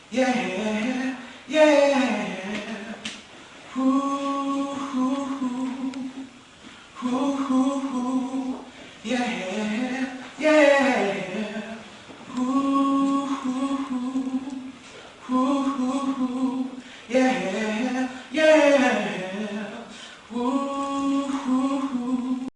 Yeah, yeah. Yeah, yeah. Yeah, yeah.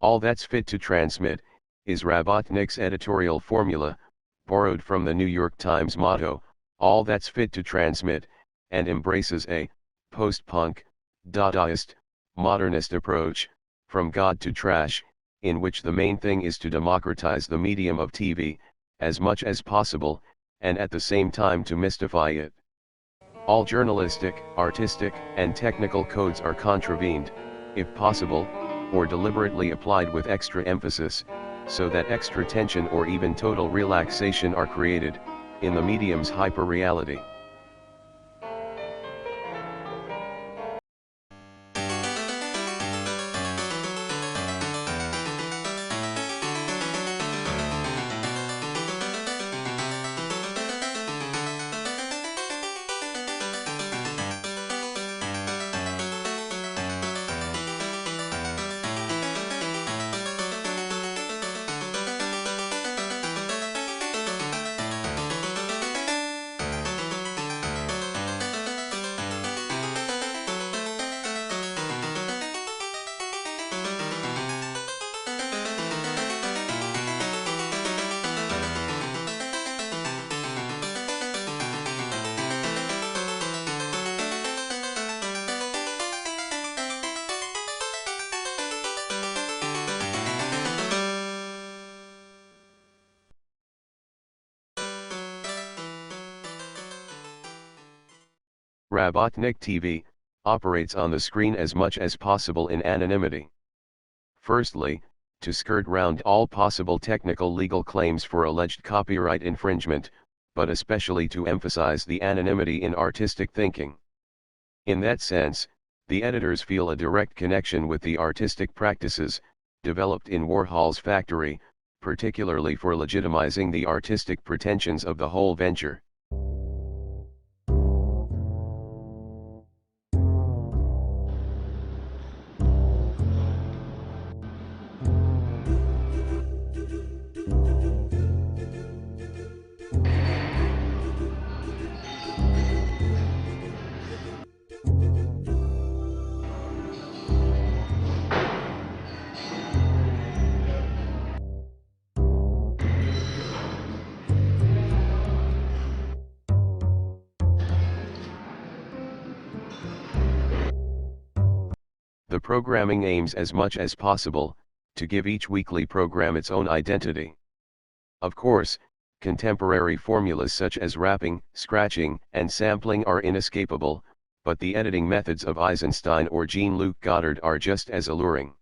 All that's fit to transmit, is Rabotnik's editorial formula, borrowed from the New York Times motto, all that's fit to transmit, and embraces a post-punk, Dadaist, modernist approach, from God to trash, in which the main thing is to democratize the medium of TV, as much as possible, and at the same time to mystify it. All journalistic, artistic, and technical codes are contravened, if possible, or deliberately applied with extra emphasis, so that extra tension or even total relaxation are created, in the medium's hyper-reality. Rabotnik TV operates on the screen as much as possible in anonymity. Firstly, to skirt round all possible technical legal claims for alleged copyright infringement, but especially to emphasize the anonymity in artistic thinking. In that sense, the editors feel a direct connection with the artistic practices developed in Warhol's factory, particularly for legitimizing the artistic pretensions of the whole venture. The programming aims as much as possible to give each weekly program its own identity. Of course, contemporary formulas such as rapping, scratching, and sampling are inescapable, but the editing methods of Eisenstein or Jean-Luc Godard are just as alluring.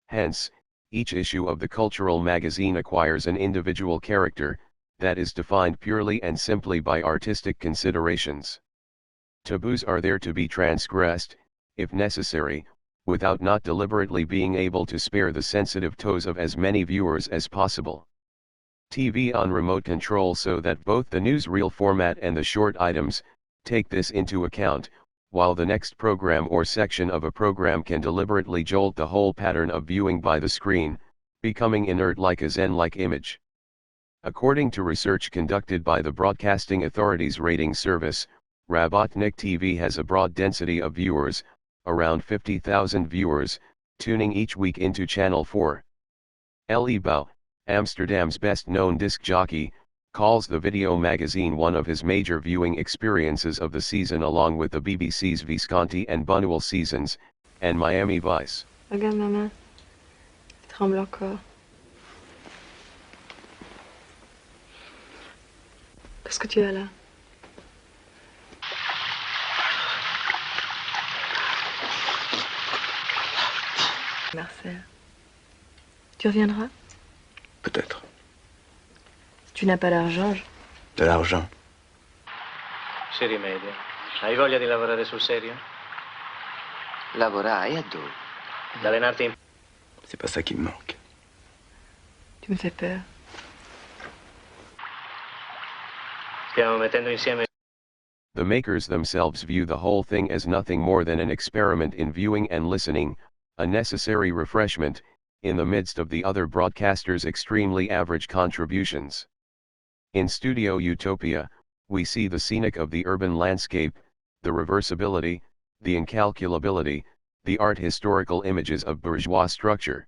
Hence, each issue of the cultural magazine acquires an individual character, that is defined purely and simply by artistic considerations. Taboos are there to be transgressed, if necessary, without not deliberately being able to spare the sensitive toes of as many viewers as possible. TV on remote control so that both the newsreel format and the short items take this into account, while the next program or section of a program can deliberately jolt the whole pattern of viewing by the screen, becoming inert like a Zen-like image. According to research conducted by the Broadcasting Authority's rating service, Rabotnik TV has a broad density of viewers, around 50,000 viewers, tuning each week into Channel 4. Elie Bouw, Amsterdam's best-known disc jockey, calls the Video magazine one of his major viewing experiences of the season, along with the BBC's Visconti and Buñuel seasons, and Miami Vice. Regarde ma main, elle tremble encore. Qu'est-ce que tu as là? Marcel, tu reviendras? Peut-être. Si tu n'as pas d'argent, De l'argent. Si rimedia. Hai voglia di lavorare sul serio? Lavorai a dove? Di allenarti in... C'est pas ça qui me manque. tu me fais peur. Stiamo mettendo insieme... The makers themselves view the whole thing as nothing more than an experiment in viewing and listening, a necessary refreshment, in the midst of the other broadcasters' extremely average contributions. In Studio Utopia, we see the scenic of the urban landscape, the reversibility, the incalculability, the art historical images of bourgeois structure.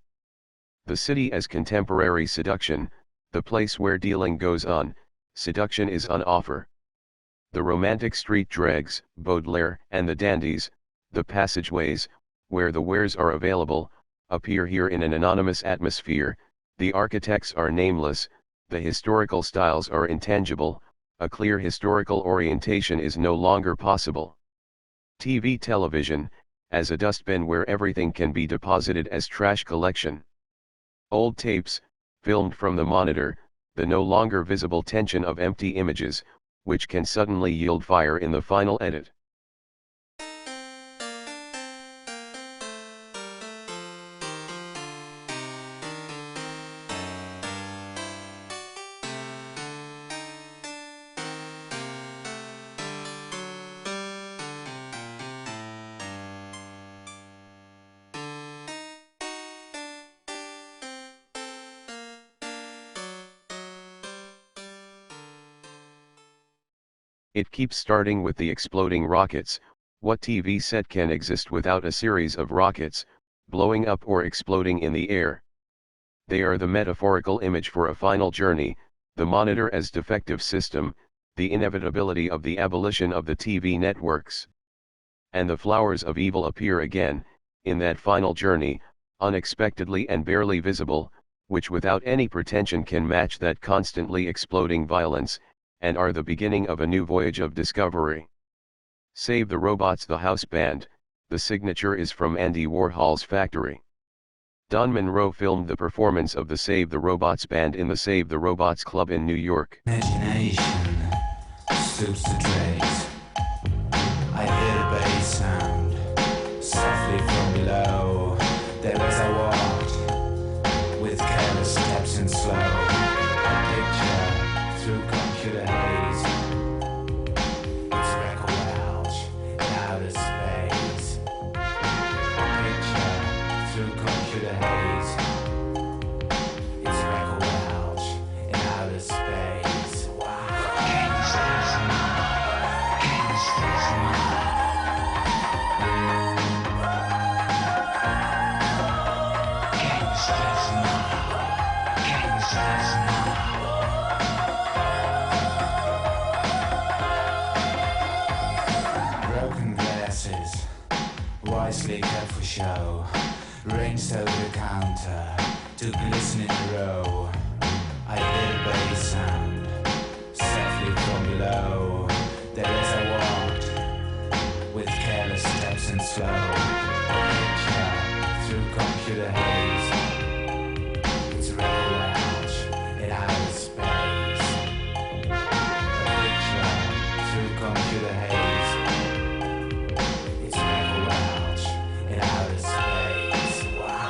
The city as contemporary seduction, the place where dealing goes on, seduction is on offer. The romantic street dregs, Baudelaire and the dandies, the passageways, where the wares are available, appear here in an anonymous atmosphere, the architects are nameless, the historical styles are intangible, a clear historical orientation is no longer possible. TV television, as a dustbin where everything can be deposited as trash collection. Old tapes, filmed from the monitor, the no longer visible tension of empty images, which can suddenly yield fire in the final edit. It keeps starting with the exploding rockets. What TV set can exist without a series of rockets, blowing up or exploding in the air? They are the metaphorical image for a final journey, the monitor as defective system, the inevitability of the abolition of the TV networks. And the flowers of evil appear again, in that final journey, unexpectedly and barely visible, which without any pretension can match that constantly exploding violence, and are the beginning of a new voyage of discovery. Save the Robots, the house band, the signature is from Andy Warhol's Factory. Don Monroe filmed the performance of the Save the Robots band in the Save the Robots Club in New York. Imagination stoops to trace. I hear the bass sound softly from below. There as I walked with careless steps and slow. I picture through computer haze. It's record lounge in outer space. I picture through computer haze. It's record lounge in outer space. Wow. Broken glasses, wisely cut for show. Ranged over the counter, took a listen in a row. I hear the bass sound, softly from below. There as I walked, with careless steps and slow. Picture through computer haze. It's a rebel lounge in outer space. A picture through computer haze. It's a rebel lounge in outer space. Wow.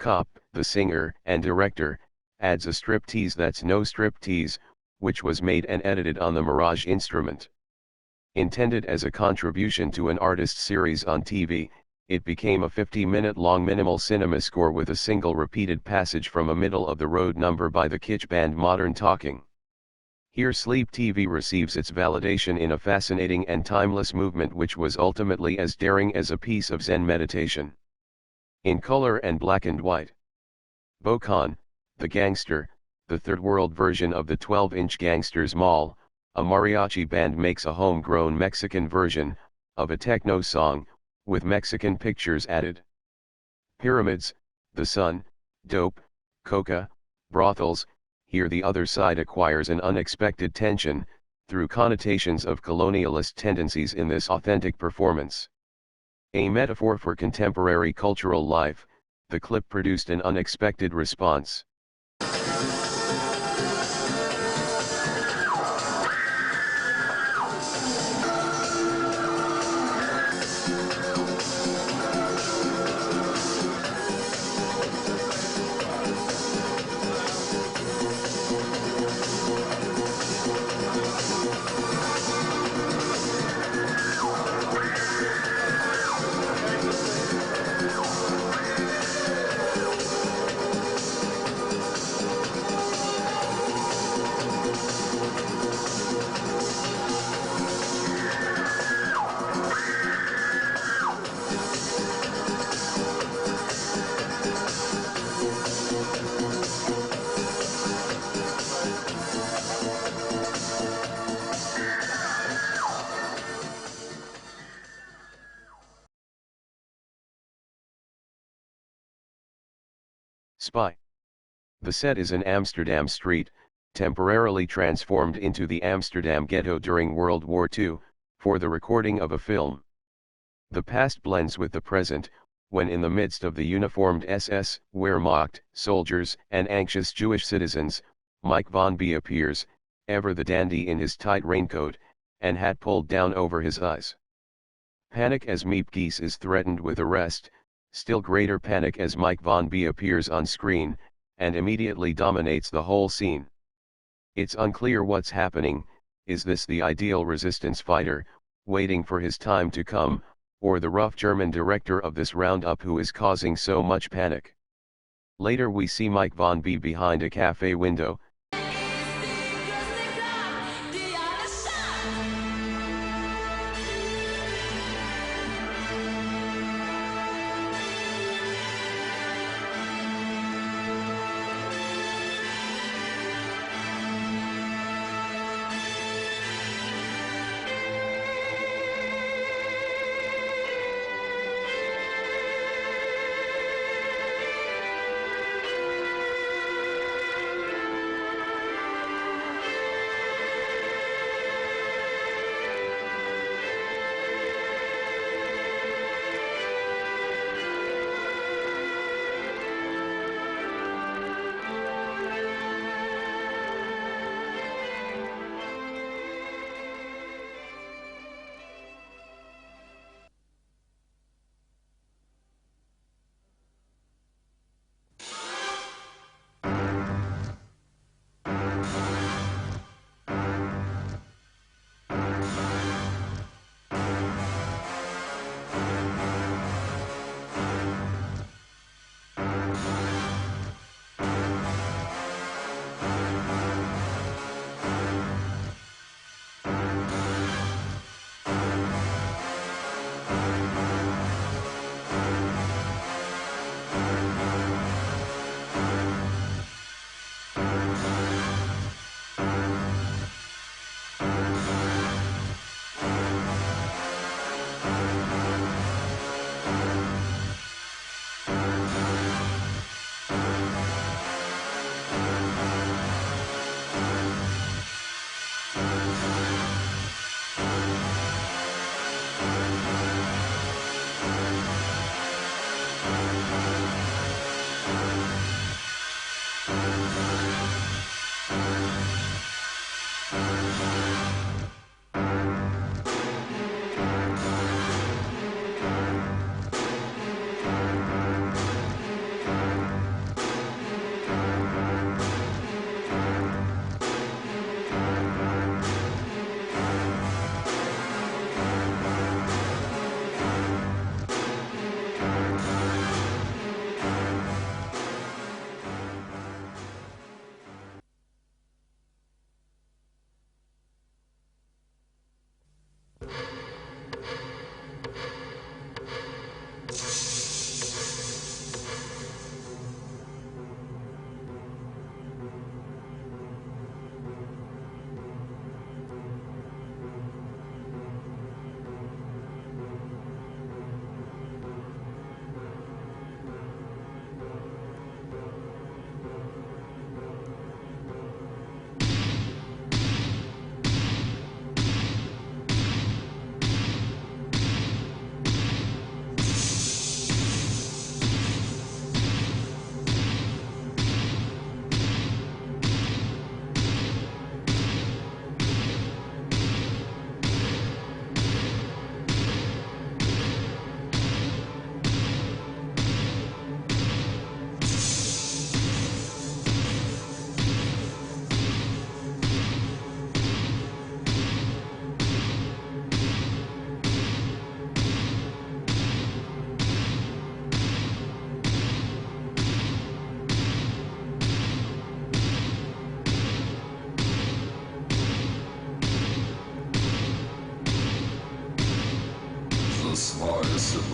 Cop, the singer and director, adds a striptease that's no striptease, which was made and edited on the Mirage instrument. Intended as a contribution to an artist's series on TV, it became a 50-minute-long minimal cinema score with a single repeated passage from a middle-of-the-road number by the kitsch band Modern Talking. Here Sleep TV receives its validation in a fascinating and timeless movement which was ultimately as daring as a piece of Zen meditation. In color and black and white. Bocan, the Gangster, the third world version of the 12-inch Gangsters Mall, a mariachi band makes a homegrown Mexican version of a techno song, with Mexican pictures added. Pyramids, the Sun, Dope, Coca, Brothels. Here the other side acquires an unexpected tension, through connotations of colonialist tendencies in this authentic performance. A metaphor for contemporary cultural life, the clip produced an unexpected response. Spy. The set is an Amsterdam street, temporarily transformed into the Amsterdam ghetto during World War II, for the recording of a film. The past blends with the present, when in the midst of the uniformed SS, Wehrmacht, soldiers and anxious Jewish citizens, Mike Von B appears, ever the dandy in his tight raincoat, and hat pulled down over his eyes. Panic as Miep Gies is threatened with arrest, still greater panic as Mike Von B appears on screen, and immediately dominates the whole scene. It's unclear what's happening. Is this the ideal resistance fighter, waiting for his time to come, or the rough German director of this roundup who is causing so much panic? Later we see Mike Von B behind a cafe window.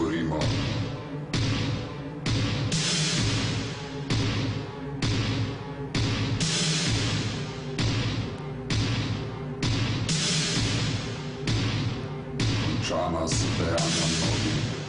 storimo. Končana so dejanja mnogih.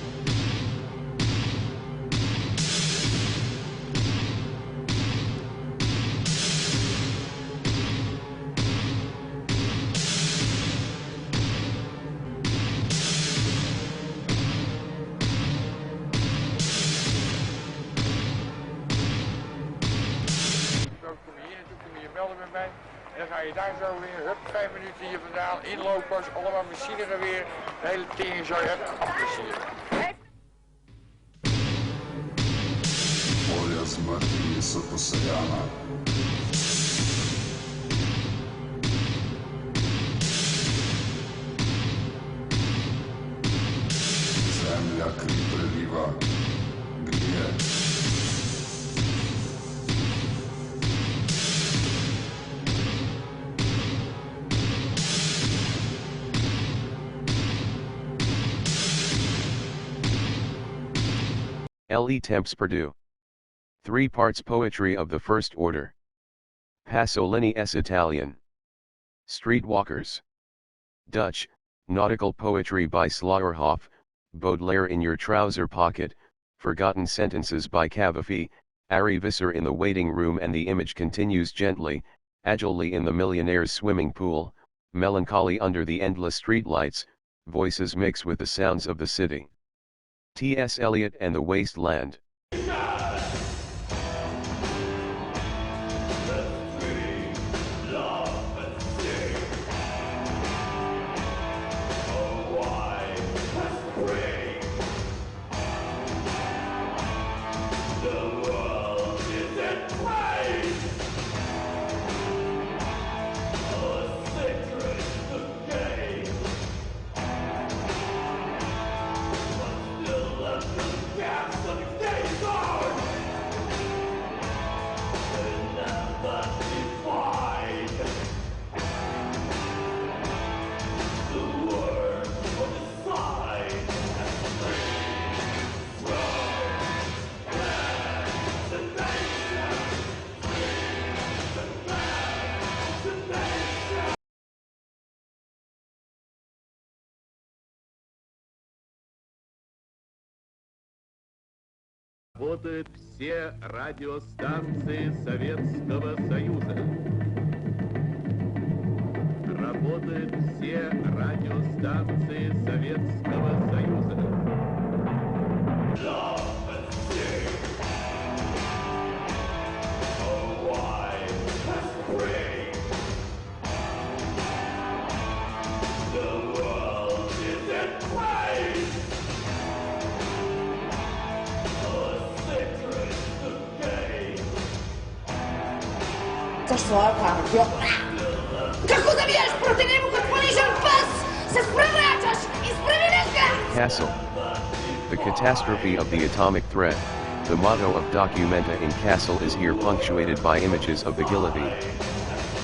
Dan ga je daar zo weer, hup, 5 minuten hier vandaan, inlopers, allemaal machinegeweer, de hele tering zo je hebt afplisseren. Polja smrti so posejana. Zemlja kri preliva, grije. Le Temps Perdue. 3 parts poetry of the first order. Pasolini s Italian. Streetwalkers. Dutch, nautical poetry by Slauerhoff, Baudelaire in your trouser pocket, forgotten sentences by Cavafy, Ari Visser in the waiting room and the image continues gently, agilely in the millionaire's swimming pool, melancholy under the endless streetlights, voices mix with the sounds of the city. T.S. Eliot and the Wasteland. Работают все радиостанции Советского Союза. Работают все радиостанции Советского Союза. Castle. The catastrophe of the atomic threat. The motto of Documenta in Castle is here punctuated by images of the guillotine.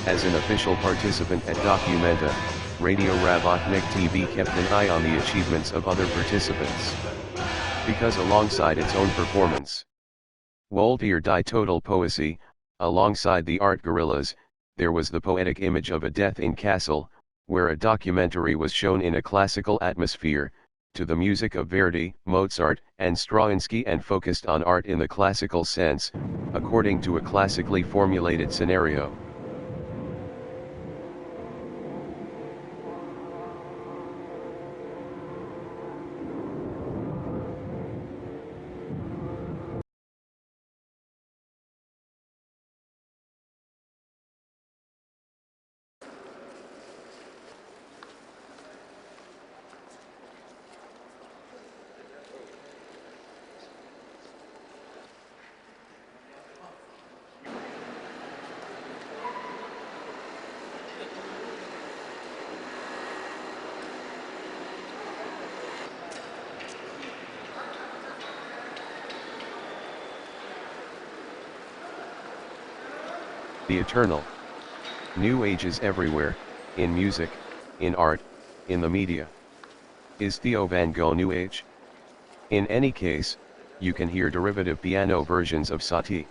As an official participant at Documenta, Radio Rabotnik TV kept an eye on the achievements of other participants. Because alongside its own performance, Woltier die total poesy, alongside the art guerrillas, there was the poetic image of a death in Castle, where a documentary was shown in a classical atmosphere, to the music of Verdi, Mozart, and Stravinsky and focused on art in the classical sense, according to a classically formulated scenario. The eternal. New Age is everywhere, in music, in art, in the media. Is Theo van Gogh New Age? In any case, you can hear derivative piano versions of Satie.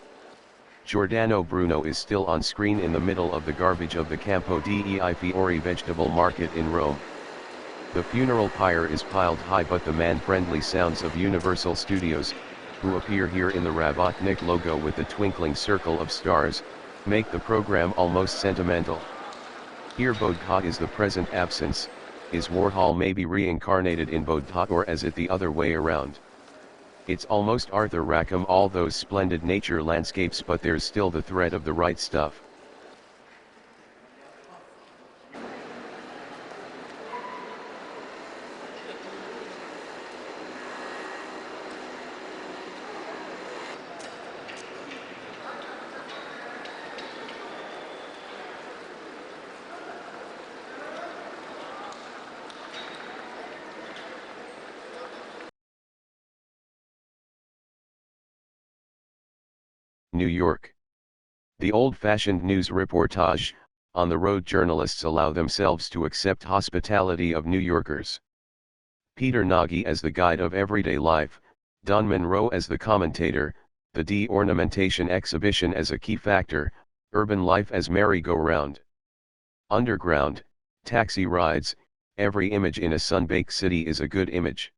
Giordano Bruno is still on screen in the middle of the garbage of the Campo dei Fiori vegetable market in Rome. The funeral pyre is piled high, but the man-friendly sounds of Universal Studios, who appear here in the Rabotnik logo with the twinkling circle of stars, make the program almost sentimental. Here Bodka is the present absence. Is Warhol maybe reincarnated in Bodka, or is it the other way around? It's almost Arthur Rackham, all those splendid nature landscapes, but there's still the threat of the right stuff. New York. The old-fashioned news reportage, on-the-road journalists allow themselves to accept hospitality of New Yorkers. Peter Nagy as the guide of everyday life, Don Monroe as the commentator, the de-ornamentation exhibition as a key factor, urban life as merry-go-round. Underground, taxi rides, every image in a sun-baked city is a good image.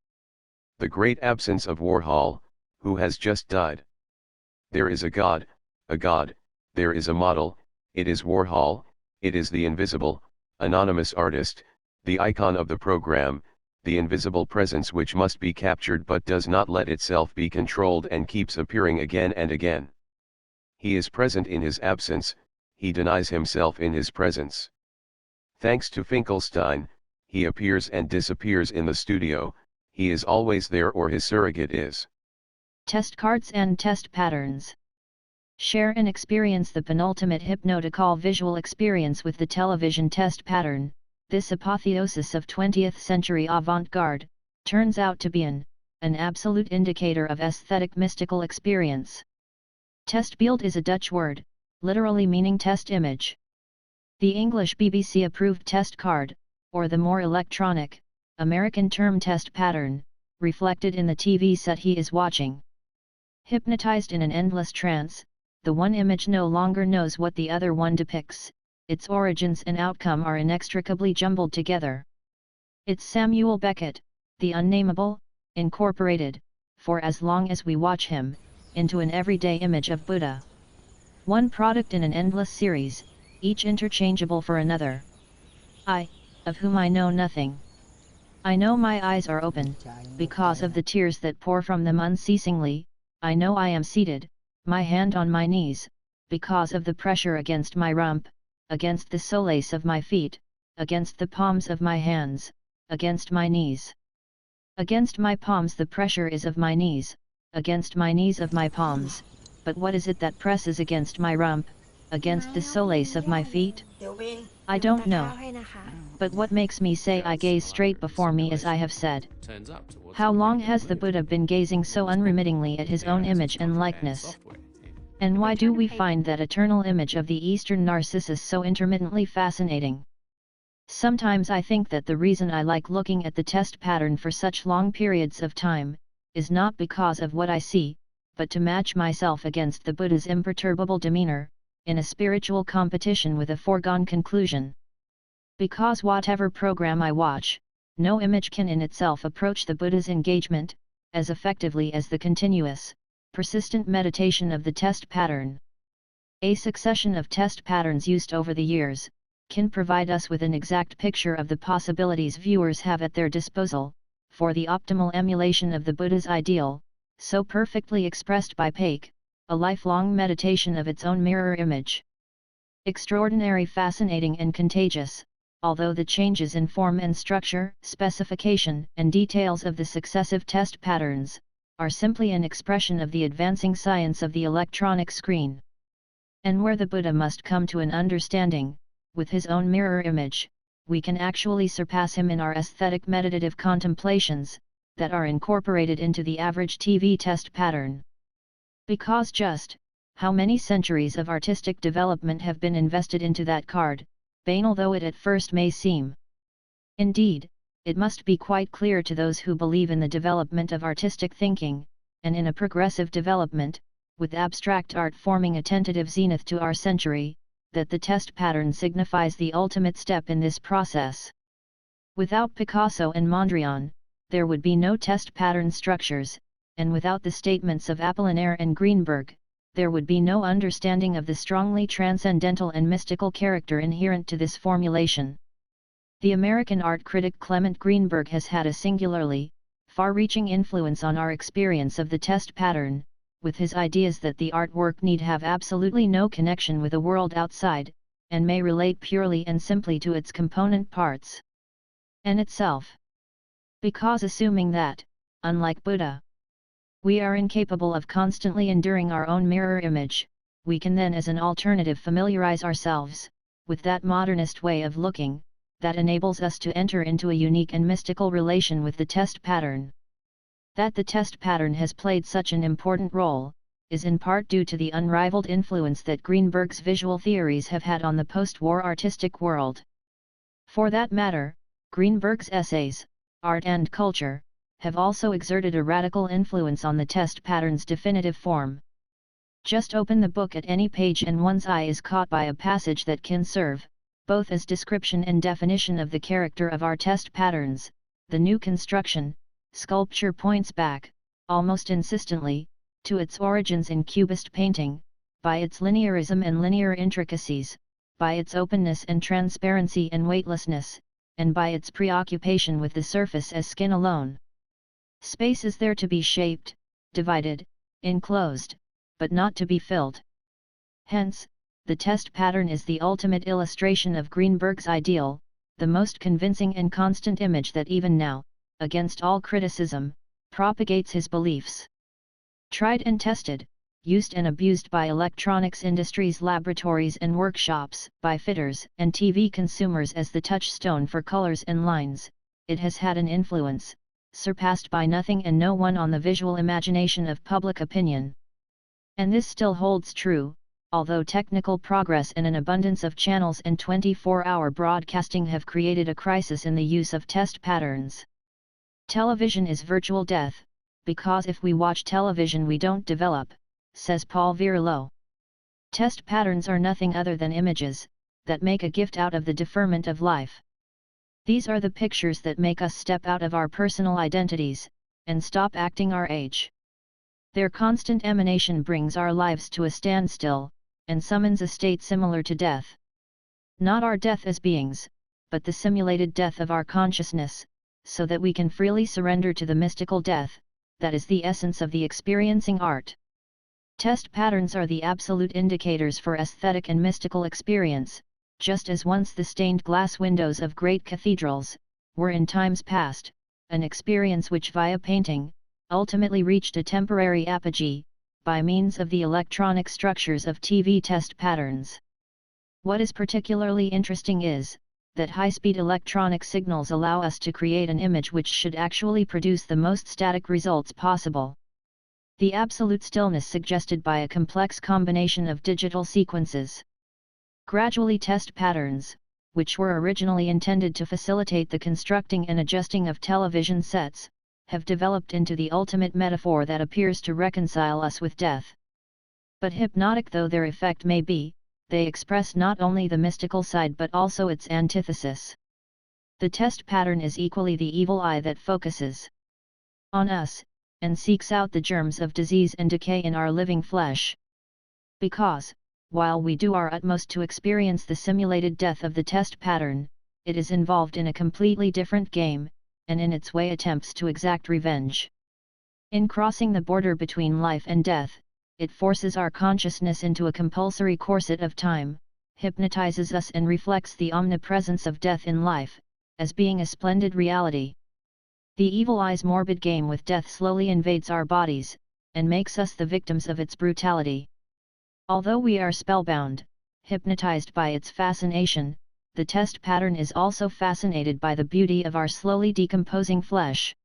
The great absence of Warhol, who has just died. There is a god, there is a model, it is Warhol, it is the invisible, anonymous artist, the icon of the program, the invisible presence which must be captured but does not let itself be controlled and keeps appearing again and again. He is present in his absence, he denies himself in his presence. Thanks to Finkelstein, he appears and disappears in the studio, he is always there, or his surrogate is. Test cards and test patterns. Share and experience the penultimate hypnotical visual experience with the television test pattern. This apotheosis of 20th century avant-garde turns out to be an absolute indicator of aesthetic mystical experience. Testbeeld is a Dutch word, literally meaning test image. The English BBC approved test card, or the more electronic, American term test pattern, reflected in the TV set he is watching. Hypnotized in an endless trance, the one image no longer knows what the other one depicts, its origins and outcome are inextricably jumbled together. It's Samuel Beckett, the unnameable, incorporated, for as long as we watch him, into an everyday image of Buddha. One product in an endless series, each interchangeable for another. I, of whom I know nothing. I know my eyes are open, because of the tears that pour from them unceasingly. I know I am seated, my hand on my knees, because of the pressure against my rump, against the solace of my feet, against the palms of my hands, against my knees. Against my palms the pressure is of my knees, against my knees of my palms, but what is it that presses against my rump, against the solace of my feet? I don't know. But what makes me say I gaze straight before me as I have said? How long has the Buddha been gazing so unremittingly at his own image and likeness? And why do we find that eternal image of the Eastern Narcissus so intermittently fascinating? Sometimes I think that the reason I like looking at the test pattern for such long periods of time, is not because of what I see, but to match myself against the Buddha's imperturbable demeanor, in a spiritual competition with a foregone conclusion. Because whatever program I watch, no image can in itself approach the Buddha's engagement, as effectively as the continuous, persistent meditation of the test pattern. A succession of test patterns used over the years, can provide us with an exact picture of the possibilities viewers have at their disposal, for the optimal emulation of the Buddha's ideal, so perfectly expressed by Paik, a lifelong meditation of its own mirror image. Extraordinary, fascinating and contagious, although the changes in form and structure, specification and details of the successive test patterns, are simply an expression of the advancing science of the electronic screen. And where the Buddha must come to an understanding, with his own mirror image, we can actually surpass him in our aesthetic meditative contemplations, that are incorporated into the average TV test pattern. Because just how many centuries of artistic development have been invested into that card, banal though it at first may seem. Indeed, It must be quite clear to those who believe in the development of artistic thinking, and in a progressive development, with abstract art forming a tentative zenith to our century, that the test pattern signifies the ultimate step in this process. Without Picasso and Mondrian, there would be no test pattern structures, and without the statements of Apollinaire and Greenberg, there would be no understanding of the strongly transcendental and mystical character inherent to this formulation. The American art critic Clement Greenberg has had a singularly, far-reaching influence on our experience of the test pattern, with his ideas that the artwork need have absolutely no connection with the world outside, and may relate purely and simply to its component parts and itself. Because assuming that, unlike Buddha, we are incapable of constantly enduring our own mirror image, we can then as an alternative familiarize ourselves with that modernist way of looking, that enables us to enter into a unique and mystical relation with the test pattern. That the test pattern has played such an important role, is in part due to the unrivaled influence that Greenberg's visual theories have had on the post-war artistic world. For that matter, Greenberg's essays, Art and Culture, have also exerted a radical influence on the test pattern's definitive form. Just open the book at any page and one's eye is caught by a passage that can serve, both as description and definition of the character of our test patterns. The new construction, sculpture points back, almost insistently, to its origins in Cubist painting, by its linearism and linear intricacies, by its openness and transparency and weightlessness, and by its preoccupation with the surface as skin alone. Space is there to be shaped, divided, enclosed, but not to be filled. Hence, the test pattern is the ultimate illustration of Greenberg's ideal, the most convincing and constant image that even now, against all criticism, propagates his beliefs. Tried and tested, used and abused by electronics industries, laboratories and workshops, by fitters and TV consumers as the touchstone for colors and lines, it has had an influence, surpassed by nothing and no one on the visual imagination of public opinion. And this still holds true, although technical progress and an abundance of channels and 24-hour broadcasting have created a crisis in the use of test patterns. Television is virtual death, because if we watch television we don't develop, says Paul Virillo. Test patterns are nothing other than images, that make a gift out of the deferment of life. These are the pictures that make us step out of our personal identities, and stop acting our age. Their constant emanation brings our lives to a standstill, and summons a state similar to death. Not our death as beings, but the simulated death of our consciousness, so that we can freely surrender to the mystical death, that is the essence of the experiencing art. Test patterns are the absolute indicators for aesthetic and mystical experience, just as once the stained glass windows of great cathedrals were in times past, an experience which via painting, ultimately reached a temporary apogee, by means of the electronic structures of TV test patterns. What is particularly interesting is, that high-speed electronic signals allow us to create an image which should actually produce the most static results possible. The absolute stillness suggested by a complex combination of digital sequences. Gradually test patterns, which were originally intended to facilitate the constructing and adjusting of television sets, have developed into the ultimate metaphor that appears to reconcile us with death. But hypnotic though their effect may be, they express not only the mystical side but also its antithesis. The test pattern is equally the evil eye that focuses on us, and seeks out the germs of disease and decay in our living flesh. Because, while we do our utmost to experience the simulated death of the test pattern, it is involved in a completely different game, and in its way attempts to exact revenge. In crossing the border between life and death, it forces our consciousness into a compulsory corset of time, hypnotizes us and reflects the omnipresence of death in life, as being a splendid reality. The evil eye's morbid game with death slowly invades our bodies, and makes us the victims of its brutality. Although we are spellbound, hypnotized by its fascination, the test pattern is also fascinated by the beauty of our slowly decomposing flesh.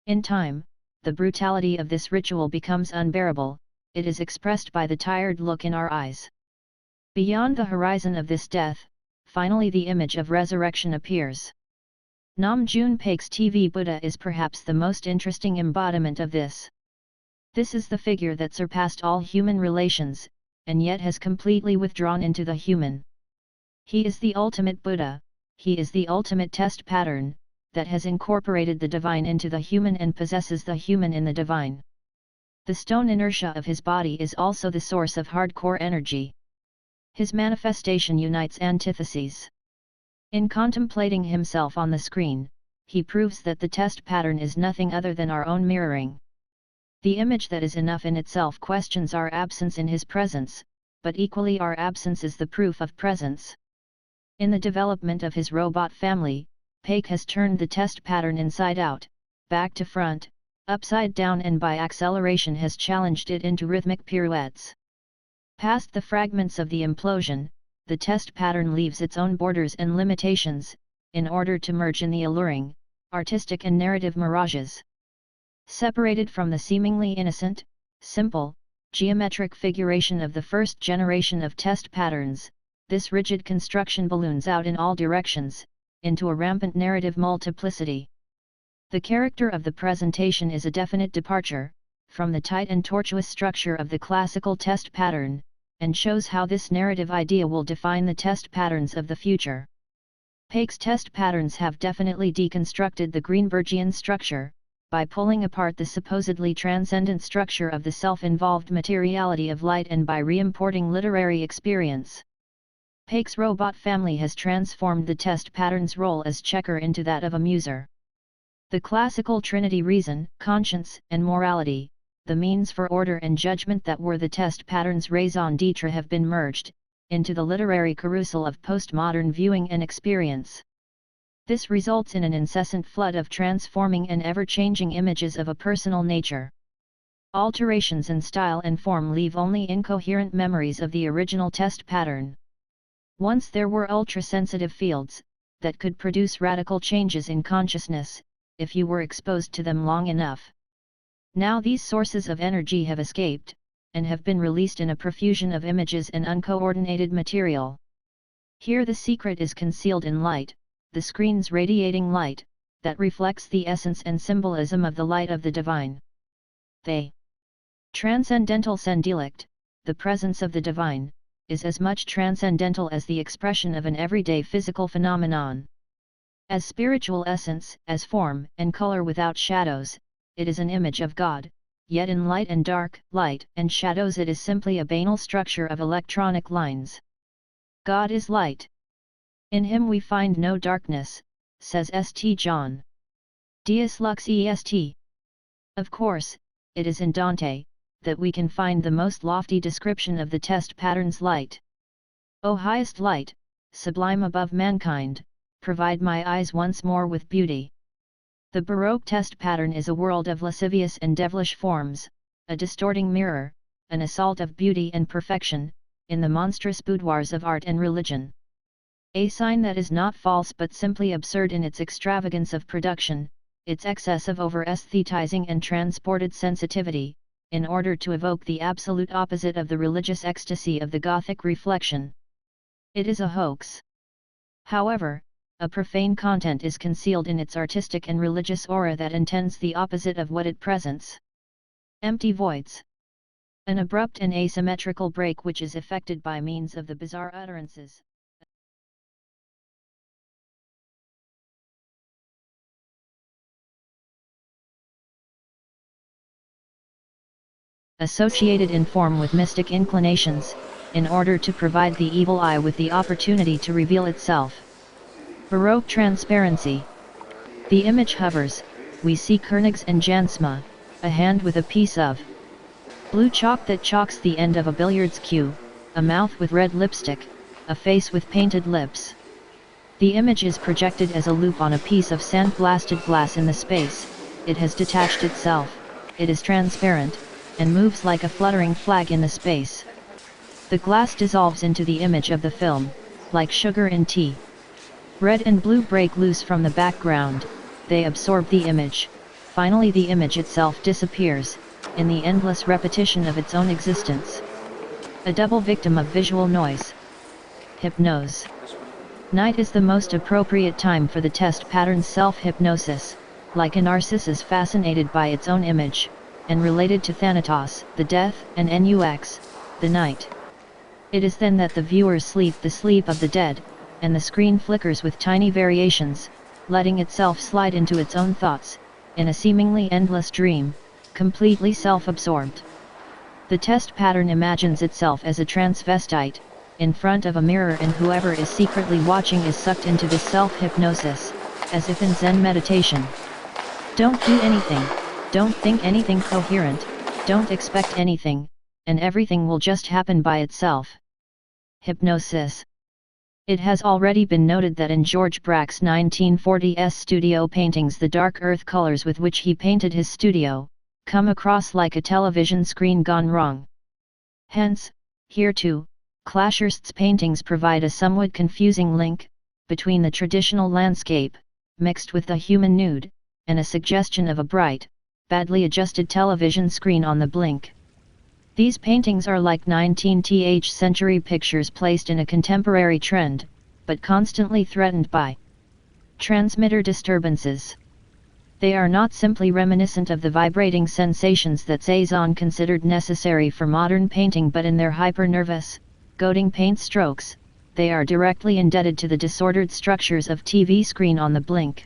In time, the brutality of this ritual becomes unbearable, it is expressed by the tired look in our eyes. Beyond the horizon of this death, finally the image of resurrection appears. Namjoon Paik's TV Buddha is perhaps the most interesting embodiment of this. This is the figure that surpassed all human relations, and yet has completely withdrawn into the human. He is the ultimate Buddha, he is the ultimate test pattern, that has incorporated the divine into the human and possesses the human in the divine. The stone inertia of his body is also the source of hardcore energy. His manifestation unites antitheses. In contemplating himself on the screen, he proves that the test pattern is nothing other than our own mirroring. The image that is enough in itself questions our absence in his presence, but equally our absence is the proof of presence. In the development of his robot family, Paik has turned the test pattern inside out, back to front, upside down, and by acceleration has challenged it into rhythmic pirouettes. Past the fragments of the implosion, the test pattern leaves its own borders and limitations, in order to merge in the alluring, artistic and narrative mirages. Separated from the seemingly innocent, simple, geometric figuration of the first generation of test patterns, this rigid construction balloons out in all directions, into a rampant narrative multiplicity. The character of the presentation is a definite departure from the tight and tortuous structure of the classical test pattern, and shows how this narrative idea will define the test patterns of the future. Paik's test patterns have definitely deconstructed the Greenbergian structure, by pulling apart the supposedly transcendent structure of the self-involved materiality of light and by re-importing literary experience. Paik's robot family has transformed the test pattern's role as checker into that of a muser. The classical trinity reason, conscience, and morality, the means for order and judgment that were the test pattern's raison d'etre, have been merged into the literary carousel of postmodern viewing and experience. This results in an incessant flood of transforming and ever-changing images of a personal nature. Alterations in style and form leave only incoherent memories of the original test pattern. Once there were ultra-sensitive fields that could produce radical changes in consciousness, if you were exposed to them long enough. Now these sources of energy have escaped, and have been released in a profusion of images and uncoordinated material. Here the secret is concealed in light, the screen's radiating light, that reflects the essence and symbolism of the light of the divine. The transcendental sendelict, the presence of the divine, is as much transcendental as the expression of an everyday physical phenomenon. As spiritual essence, as form and color without shadows, it is an image of God, yet in light and dark, light and shadows it is simply a banal structure of electronic lines. God is light. In him we find no darkness, says St. John. Deus lux est. Of course, it is in Dante that we can find the most lofty description of the test pattern's light. O highest light, sublime above mankind, provide my eyes once more with beauty. The Baroque test pattern is a world of lascivious and devilish forms, a distorting mirror, an assault of beauty and perfection, in the monstrous boudoirs of art and religion. A sign that is not false but simply absurd in its extravagance of production, its excess of over-aesthetizing and transported sensitivity, in order to evoke the absolute opposite of the religious ecstasy of the Gothic reflection. It is a hoax. However, a profane content is concealed in its artistic and religious aura that intends the opposite of what it presents. Empty voids. An abrupt and asymmetrical break which is effected by means of the bizarre utterances associated in form with mystic inclinations, in order to provide the evil eye with the opportunity to reveal itself. Baroque transparency. The image hovers, we see Koenigs and Jansma, a hand with a piece of blue chalk that chalks the end of a billiards cue, a mouth with red lipstick, a face with painted lips. The image is projected as a loop on a piece of sandblasted glass in the space, it has detached itself, it is transparent, and moves like a fluttering flag in the space. The glass dissolves into the image of the film, like sugar in tea. Red and blue break loose from the background, they absorb the image, finally the image itself disappears, in the endless repetition of its own existence. A double victim of visual noise. Hypnose. Night is the most appropriate time for the test pattern's self-hypnosis, like a narcissus fascinated by its own image, and related to Thanatos, the death, and Nux, the night. It is then that the viewers sleep the sleep of the dead, and the screen flickers with tiny variations, letting itself slide into its own thoughts, in a seemingly endless dream, completely self-absorbed. The test pattern imagines itself as a transvestite, in front of a mirror, and whoever is secretly watching is sucked into this self-hypnosis, as if in Zen meditation. Don't do anything, don't think anything coherent, don't expect anything, and everything will just happen by itself. Hypnosis. It has already been noted that in George Braque's 1940s studio paintings, the dark earth colors with which he painted his studio come across like a television screen gone wrong. Hence, here too, Clasherst's paintings provide a somewhat confusing link between the traditional landscape, mixed with the human nude, and a suggestion of a bright, badly adjusted television screen on the blink. These paintings are like 19th century pictures placed in a contemporary trend, but constantly threatened by transmitter disturbances. They are not simply reminiscent of the vibrating sensations that Cezanne considered necessary for modern painting, but in their hyper-nervous, goading paint strokes, they are directly indebted to the disordered structures of TV screen on the blink.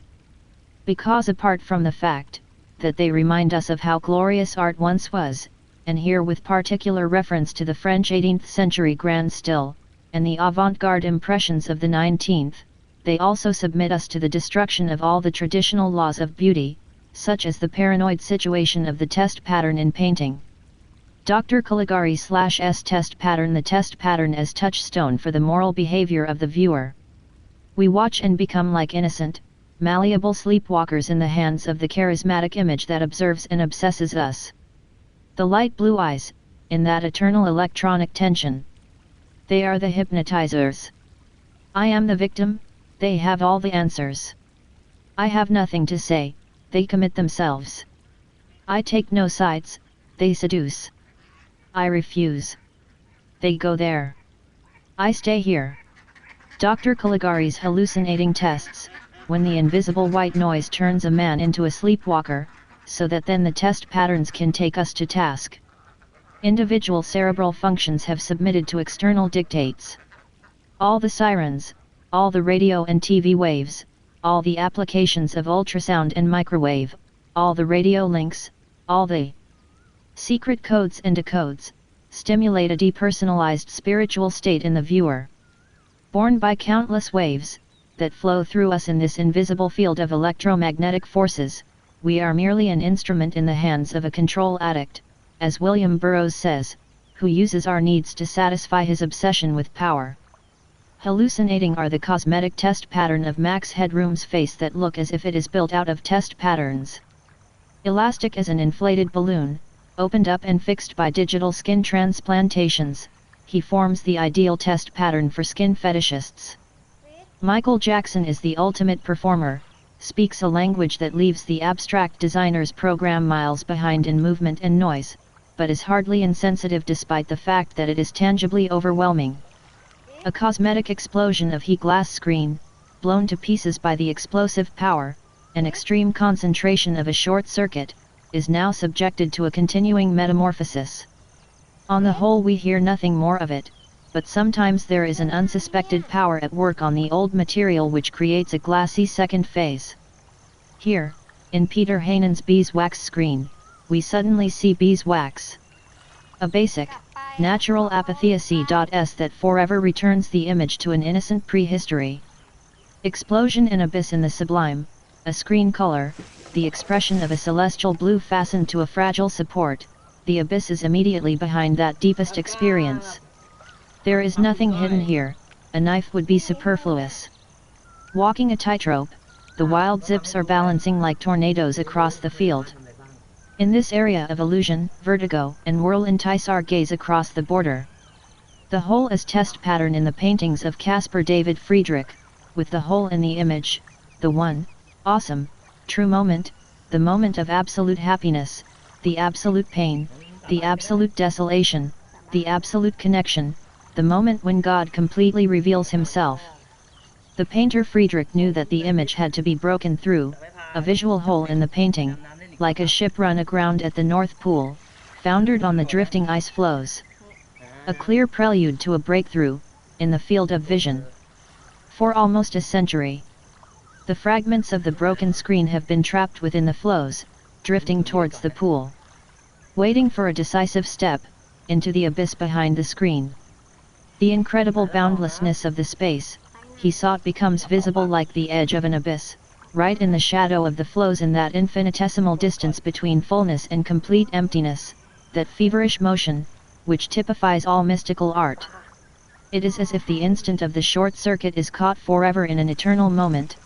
Because apart from the fact that they remind us of how glorious art once was, and here with particular reference to the French 18th century grand style, and the avant-garde impressions of the 19th, they also submit us to the destruction of all the traditional laws of beauty, such as the paranoid situation of the test pattern in painting. Dr. Caligari/S test pattern. The test pattern as touchstone for the moral behavior of the viewer. We watch and become like innocent, malleable sleepwalkers in the hands of the charismatic image that observes and obsesses us. The light blue eyes, in that eternal electronic tension. They are the hypnotizers. I am the victim, they have all the answers. I have nothing to say, they commit themselves. I take no sides, they seduce. I refuse. They go there. I stay here. Dr. Caligari's hallucinating tests, when the invisible white noise turns a man into a sleepwalker, so that then the test patterns can take us to task. Individual cerebral functions have submitted to external dictates. All the sirens, all the radio and TV waves, all the applications of ultrasound and microwave, all the radio links, all the secret codes and decodes, stimulate a depersonalized spiritual state in the viewer. Born by countless waves that flow through us in this invisible field of electromagnetic forces, we are merely an instrument in the hands of a control addict, as William Burroughs says, who uses our needs to satisfy his obsession with power. Hallucinating are the cosmetic test pattern of Max Headroom's face that look as if it is built out of test patterns. Elastic as an inflated balloon, opened up and fixed by digital skin transplantations, he forms the ideal test pattern for skin fetishists. Michael Jackson is the ultimate performer, speaks a language that leaves the abstract designer's program miles behind in movement and noise, but is hardly insensitive despite the fact that it is tangibly overwhelming. A cosmetic explosion of heat glass screen, blown to pieces by the explosive power, and extreme concentration of a short circuit, is now subjected to a continuing metamorphosis. On the whole we hear nothing more of it, but sometimes there is an unsuspected power at work on the old material which creates a glassy second phase. Here, in Peter Haynen's beeswax screen, we suddenly see beeswax. A basic, natural apotheosis that forever returns the image to an innocent prehistory. Explosion and abyss in the sublime, a screen color, the expression of a celestial blue fastened to a fragile support, the abyss is immediately behind that deepest experience. There is nothing hidden here, a knife would be superfluous. Walking a tightrope, the wild zips are balancing like tornadoes across the field. In this area of illusion, vertigo and whirl entice our gaze across the border. The whole is test pattern in the paintings of Caspar David Friedrich, with the whole in the image, the one, awesome, true moment, the moment of absolute happiness, the absolute pain, the absolute desolation, the absolute connection, the moment when God completely reveals himself. The painter Friedrich knew that the image had to be broken through, a visual hole in the painting, like a ship run aground at the North Pole, foundered on the drifting ice floes. A clear prelude to a breakthrough, in the field of vision. For almost a century, the fragments of the broken screen have been trapped within the floes, drifting towards the pool. Waiting for a decisive step, into the abyss behind the screen. The incredible boundlessness of the space, he sought becomes visible like the edge of an abyss, right in the shadow of the flows in that infinitesimal distance between fullness and complete emptiness, that feverish motion, which typifies all mystical art. It is as if the instant of the short circuit is caught forever in an eternal moment.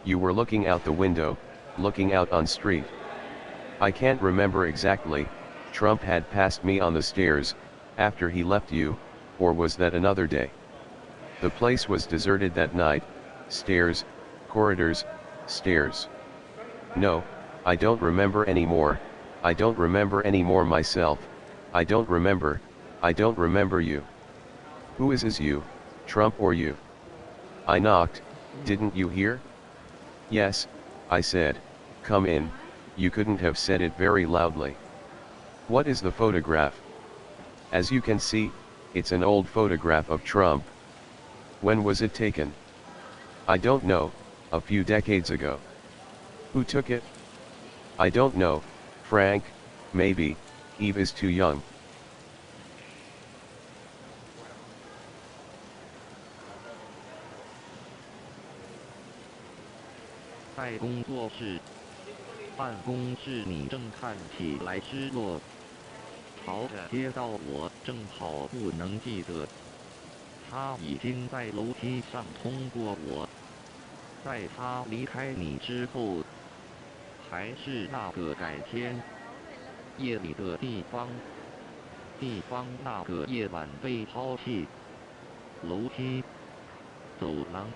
You were looking out the window, looking out on street. I can't remember exactly, Trump had passed me on the stairs, after he left you, or was that another day? The place was deserted that night, stairs, corridors, stairs. No, I don't remember anymore, I don't remember anymore myself, I don't remember you. Who is you, Trump or you? I knocked, didn't you hear? Yes, I said, come in, you couldn't have said it very loudly. What is the photograph? As you can see, it's an old photograph of Trump. When was it taken? I don't know, a few decades ago. Who took it? I don't know, Frank, maybe, Eve is too young. 在工作室，办公室你正看起来失落。朝着街道我正好不能记得。他已经在楼梯上通过我。在他离开你之后，还是那个改天，夜里的地方。地方那个夜晚被抛弃。楼梯，走廊，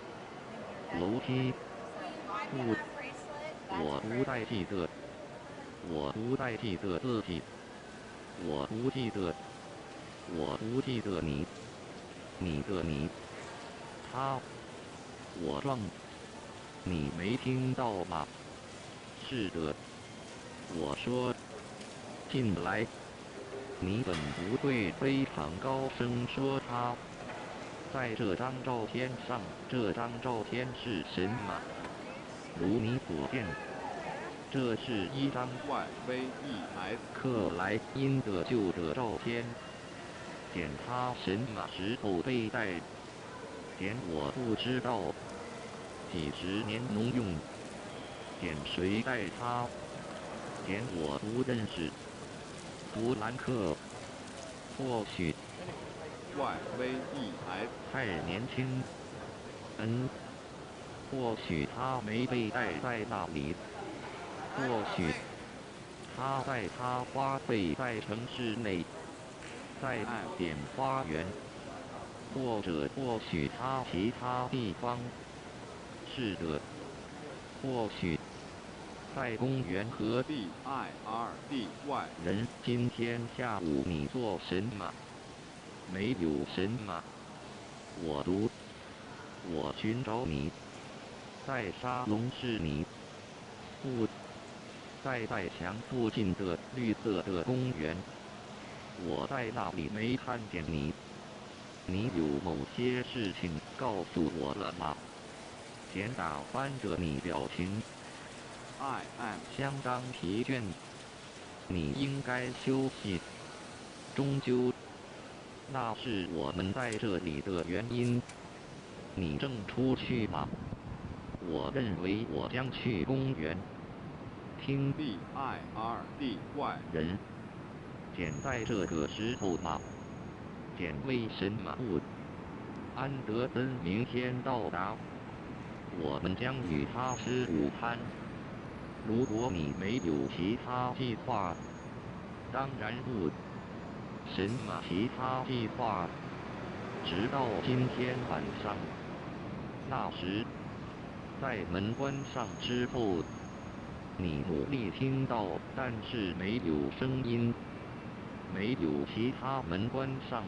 楼梯。 我不再记得，我不再记得自己，我不记得，我不记得你，你的你，他，我撞，你没听到吗？是的，我说，进来，你本不会非常高声说他，在这张照片上，这张照片是什么？ 如你所见，这是一张YVES克莱因的旧的照片。点它什么时候被带？点我不知道。几十年农用。点谁带它？点我不认识。弗兰克。或许 YVES 太年轻。或许他没被带在那里，或许他在他花费在城市内，在暗点花园，或者或许他其他地方。是的，或许在公园和 BIRDY 人。今天下午你做什么？没有什么。我寻找你。 在沙龙是你，不在墙附近的绿色的公园。我在那里没看见你。你有某些事情告诉我了吗？简打翻着你表情。I am 相当疲倦。你应该休息。终究，那是我们在这里的原因。你正出去吗？我认为我将去公园。听 VIRDY 人。简在这个时候吗？简为什么不？安德森明天到达，我们将与他吃午餐。如果你没有其他计划，当然不。什么其他计划？直到今天晚上，那时，在门关上之后，你努力听到，但是没有声音。没有其他门关上，